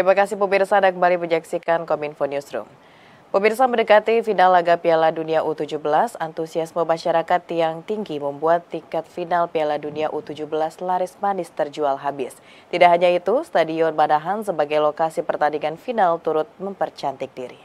Terima kasih pemirsa, Anda kembali menyaksikan Kominfo Newsroom. Pemirsa, mendekati final laga Piala Dunia U17, antusiasme masyarakat yang tinggi membuat tiket final Piala Dunia U17 laris manis terjual habis. Tidak hanya itu, Stadion Manahan sebagai lokasi pertandingan final turut mempercantik diri.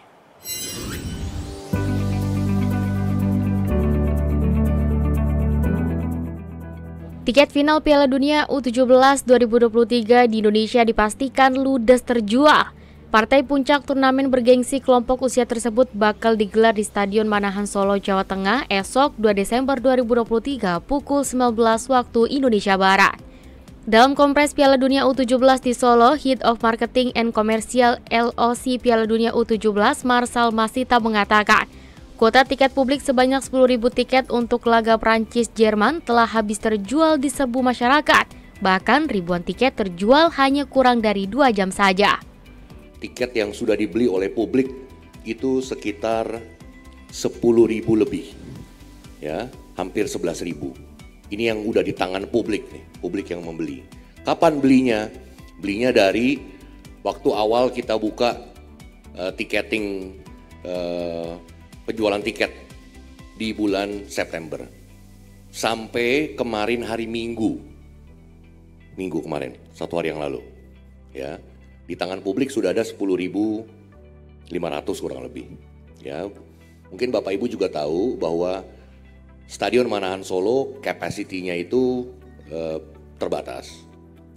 Tiket final Piala Dunia U17 2023 di Indonesia dipastikan ludes terjual. Partai puncak turnamen bergengsi kelompok usia tersebut bakal digelar di Stadion Manahan Solo, Jawa Tengah esok 2 Desember 2023 pukul 19 waktu Indonesia Barat. Dalam Kompres Piala Dunia U17 di Solo, Head of Marketing and Commercial LOC Piala Dunia U17 Marsal Masita mengatakan, kuota tiket publik sebanyak 10.000 tiket untuk laga Prancis-Jerman telah habis terjual di serbu masyarakat. Bahkan ribuan tiket terjual hanya kurang dari 2 jam saja. Tiket yang sudah dibeli oleh publik itu sekitar 10.000 lebih, ya, hampir 11.000. Ini yang udah di tangan publik nih, publik yang membeli. Kapan belinya? Belinya dari waktu awal kita buka tiketing penjualan tiket di bulan September sampai kemarin hari Minggu kemarin, 1 hari yang lalu, ya. Di tangan publik sudah ada 10.500 kurang lebih. Ya, mungkin Bapak Ibu juga tahu bahwa Stadion Manahan Solo kapasitinya itu terbatas.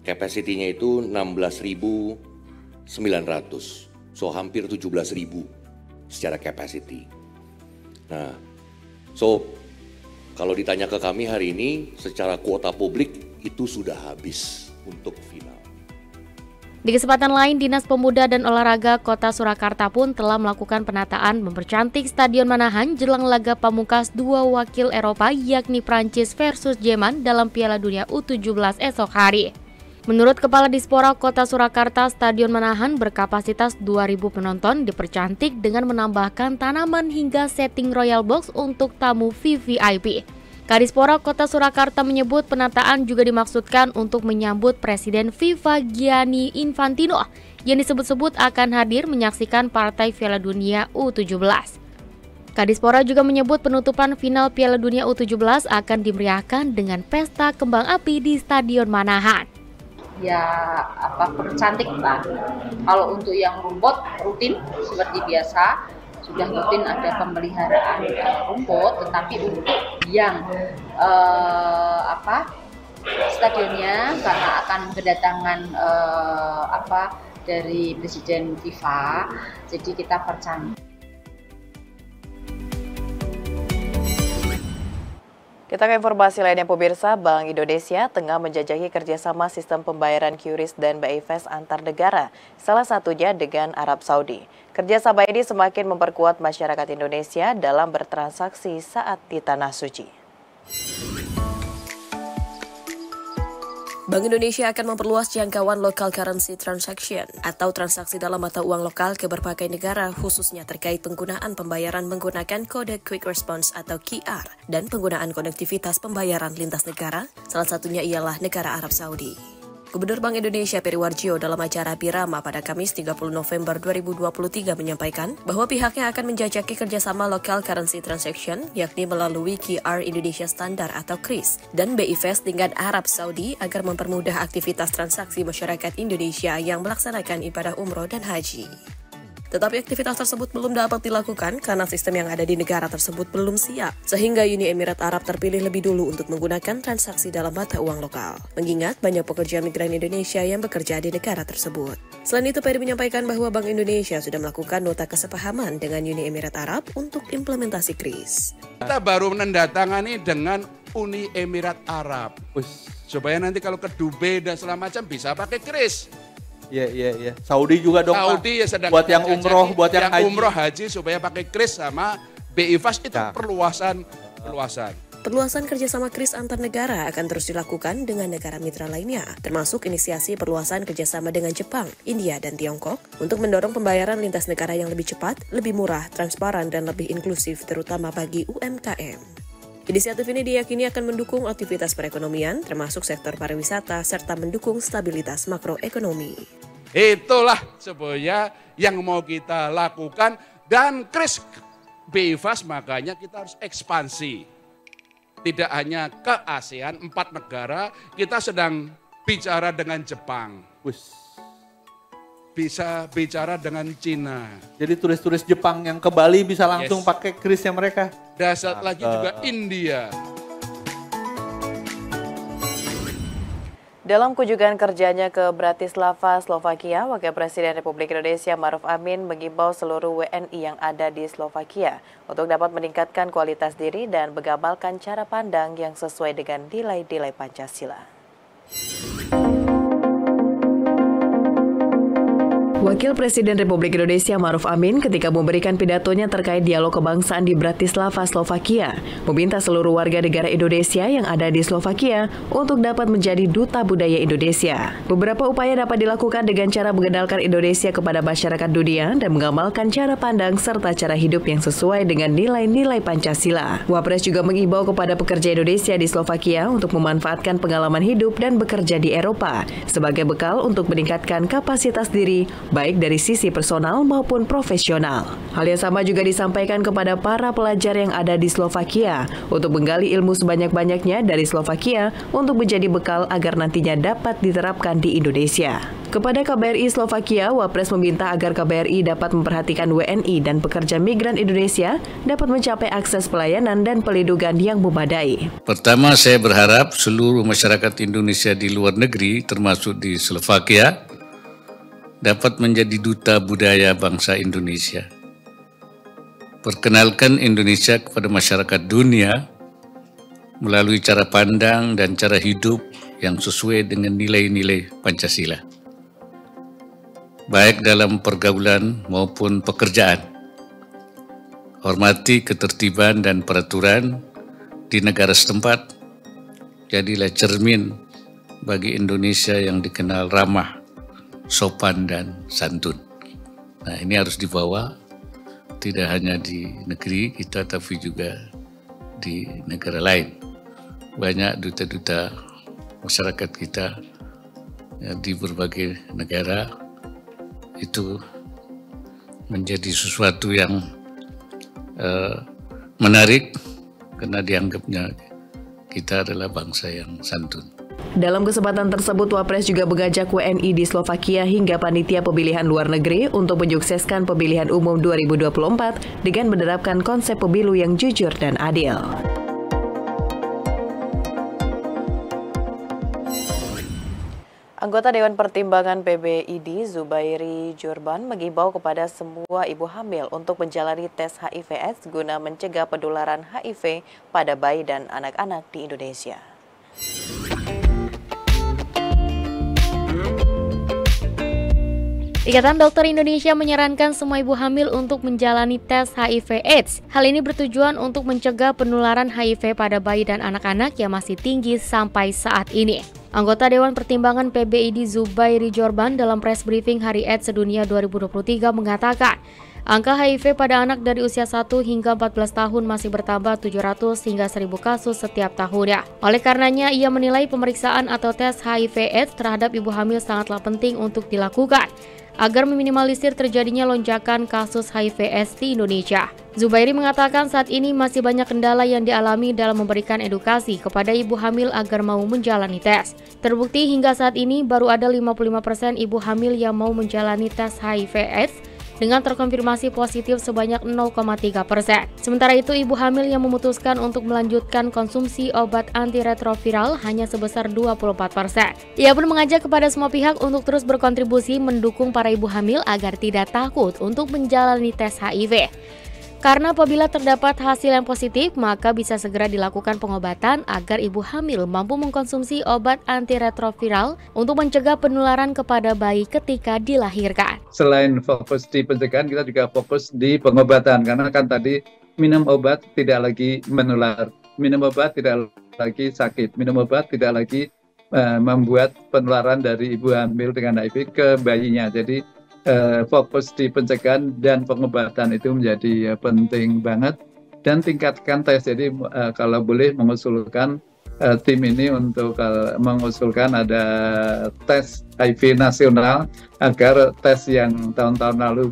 Kapasitinya itu 16.900, so hampir 17.000 secara kapasiti. Nah, so kalau ditanya ke kami hari ini, secara kuota publik itu sudah habis untuk final. Di kesempatan lain, Dinas Pemuda dan Olahraga Kota Surakarta pun telah melakukan penataan mempercantik Stadion Manahan jelang laga pamungkas 2 wakil Eropa yakni Prancis versus Jerman dalam Piala Dunia U17 esok hari. Menurut Kepala Dispora Kota Surakarta, Stadion Manahan berkapasitas 2.000 penonton dipercantik dengan menambahkan tanaman hingga setting Royal Box untuk tamu VVIP. Kadispora Kota Surakarta menyebut penataan juga dimaksudkan untuk menyambut Presiden FIFA Gianni Infantino yang disebut-sebut akan hadir menyaksikan partai Piala Dunia U17. Kadispora juga menyebut penutupan final Piala Dunia U17 akan dimeriahkan dengan pesta kembang api di Stadion Manahan. Ya, percantik lah. Kalau untuk yang rutin seperti biasa, sudah rutin ada pemeliharaan rumput, tetapi untuk yang stadionnya karena akan kedatangan dari Presiden FIFA, jadi kita percantik. Kita ke informasi lainnya pemirsa, Bank Indonesia tengah menjajahi kerjasama sistem pembayaran QRIS dan BI Fast antar negara, salah satunya dengan Arab Saudi. Kerjasama ini semakin memperkuat masyarakat Indonesia dalam bertransaksi saat di Tanah Suci. Bank Indonesia akan memperluas jangkauan local currency transaction atau transaksi dalam mata uang lokal ke berbagai negara, khususnya terkait penggunaan pembayaran menggunakan kode Quick Response atau QR dan penggunaan konektivitas pembayaran lintas negara, salah satunya ialah negara Arab Saudi. Gubernur Bank Indonesia Periwarjio dalam acara Birama pada Kamis 30 November 2023 menyampaikan bahwa pihaknya akan menjajaki kerjasama local currency transaction yakni melalui QR Indonesia Standard atau KRIS dan BI Fast dengan Arab Saudi agar mempermudah aktivitas transaksi masyarakat Indonesia yang melaksanakan ibadah umroh dan haji. Tetapi aktivitas tersebut belum dapat dilakukan karena sistem yang ada di negara tersebut belum siap, sehingga Uni Emirat Arab terpilih lebih dulu untuk menggunakan transaksi dalam mata uang lokal, mengingat banyak pekerja migran Indonesia yang bekerja di negara tersebut. Selain itu, Peri menyampaikan bahwa Bank Indonesia sudah melakukan nota kesepahaman dengan Uni Emirat Arab untuk implementasi KRIS. Kita baru menandatangani dengan Uni Emirat Arab, supaya nanti kalau ke Dubai dan segala macam bisa pakai KRIS. Iya. Saudi juga dong, Saudi ya sedang buat yang umroh, buat yang haji. Umroh haji supaya pakai KRIS sama BI Fast itu perluasan. Perluasan kerjasama KRIS antar negara akan terus dilakukan dengan negara mitra lainnya, termasuk inisiasi perluasan kerjasama dengan Jepang, India, dan Tiongkok untuk mendorong pembayaran lintas negara yang lebih cepat, lebih murah, transparan, dan lebih inklusif, terutama bagi UMKM. Inisiatif ini diyakini akan mendukung aktivitas perekonomian, termasuk sektor pariwisata, serta mendukung stabilitas makroekonomi. Itulah sebenarnya yang mau kita lakukan, dan Kris BI-FAS makanya kita harus ekspansi. Tidak hanya ke ASEAN, 4 negara, kita sedang bicara dengan Jepang. Bisa bicara dengan Cina. Jadi turis-turis Jepang yang ke Bali bisa langsung pakai krisnya mereka. Dan satu lagi juga India. Dalam kunjungan kerjanya ke Bratislava, Slovakia, Wakil Presiden Republik Indonesia Ma'ruf Amin mengimbau seluruh WNI yang ada di Slovakia untuk dapat meningkatkan kualitas diri dan mengamalkan cara pandang yang sesuai dengan nilai-nilai Pancasila. Wakil Presiden Republik Indonesia Ma'ruf Amin ketika memberikan pidatonya terkait dialog kebangsaan di Bratislava, Slovakia, meminta seluruh warga negara Indonesia yang ada di Slovakia untuk dapat menjadi duta budaya Indonesia. Beberapa upaya dapat dilakukan dengan cara mengenalkan Indonesia kepada masyarakat dunia dan mengamalkan cara pandang serta cara hidup yang sesuai dengan nilai-nilai Pancasila. Wapres juga mengimbau kepada pekerja Indonesia di Slovakia untuk memanfaatkan pengalaman hidup dan bekerja di Eropa sebagai bekal untuk meningkatkan kapasitas diri, baik dari sisi personal maupun profesional. Hal yang sama juga disampaikan kepada para pelajar yang ada di Slovakia untuk menggali ilmu sebanyak-banyaknya dari Slovakia untuk menjadi bekal agar nantinya dapat diterapkan di Indonesia. Kepada KBRI Slovakia, Wapres meminta agar KBRI dapat memperhatikan WNI dan pekerja migran Indonesia dapat mencapai akses pelayanan dan pelindungan yang memadai. Pertama, saya berharap seluruh masyarakat Indonesia di luar negeri, termasuk di Slovakia, dapat menjadi duta budaya bangsa Indonesia. Perkenalkan Indonesia kepada masyarakat dunia melalui cara pandang dan cara hidup yang sesuai dengan nilai-nilai Pancasila, baik dalam pergaulan maupun pekerjaan. Hormati ketertiban dan peraturan di negara setempat, jadilah cermin bagi Indonesia yang dikenal ramah, sopan dan santun. Nah, ini harus dibawa tidak hanya di negeri kita tapi juga di negara lain. Banyak duta-duta masyarakat kita ya, di berbagai negara itu menjadi sesuatu yang menarik karena dianggapnya kita adalah bangsa yang santun. Dalam kesempatan tersebut, Wapres juga mengajak WNI di Slovakia hingga panitia pemilihan luar negeri untuk menyukseskan pemilihan umum 2024 dengan menerapkan konsep pemilu yang jujur dan adil. Anggota Dewan Pertimbangan PBID Zubairi Jurban mengimbau kepada semua ibu hamil untuk menjalani tes HIV/AIDS guna mencegah penularan HIV pada bayi dan anak-anak di Indonesia. Ikatan Dokter Indonesia menyarankan semua ibu hamil untuk menjalani tes HIV/AIDS. Hal ini bertujuan untuk mencegah penularan HIV pada bayi dan anak-anak yang masih tinggi sampai saat ini. Anggota Dewan Pertimbangan PBID Zubairi Jurban dalam press briefing Hari AIDS Sedunia 2023 mengatakan, angka HIV pada anak dari usia 1 hingga 14 tahun masih bertambah 700 hingga 1000 kasus setiap tahunnya. Oleh karenanya, ia menilai pemeriksaan atau tes HIV/AIDS terhadap ibu hamil sangatlah penting untuk dilakukan agar meminimalisir terjadinya lonjakan kasus HIV/AIDS di Indonesia. Zubairi mengatakan saat ini masih banyak kendala yang dialami dalam memberikan edukasi kepada ibu hamil agar mau menjalani tes. Terbukti hingga saat ini baru ada 55% ibu hamil yang mau menjalani tes HIV/AIDS dengan terkonfirmasi positif sebanyak 0,3%. Sementara itu, ibu hamil yang memutuskan untuk melanjutkan konsumsi obat antiretroviral hanya sebesar 24%. Ia pun mengajak kepada semua pihak untuk terus berkontribusi mendukung para ibu hamil agar tidak takut untuk menjalani tes HIV. Karena apabila terdapat hasil yang positif, maka bisa segera dilakukan pengobatan agar ibu hamil mampu mengkonsumsi obat antiretroviral untuk mencegah penularan kepada bayi ketika dilahirkan. Selain fokus di pencegahan, kita juga fokus di pengobatan. Karena kan tadi minum obat tidak lagi menular, minum obat tidak lagi sakit, minum obat tidak lagi membuat penularan dari ibu hamil dengan HIV ke bayinya. Jadi fokus di pencegahan dan pengobatan itu menjadi penting banget, dan tingkatkan tes. Jadi kalau boleh mengusulkan tim ini untuk mengusulkan ada tes HIV nasional agar tes yang tahun-tahun lalu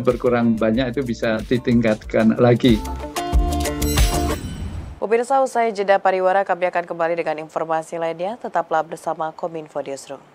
berkurang banyak itu bisa ditingkatkan lagi. Pemirsa, usai jeda pariwara, kami akan kembali dengan informasi lainnya. Tetaplah bersama Kominfo Newsroom.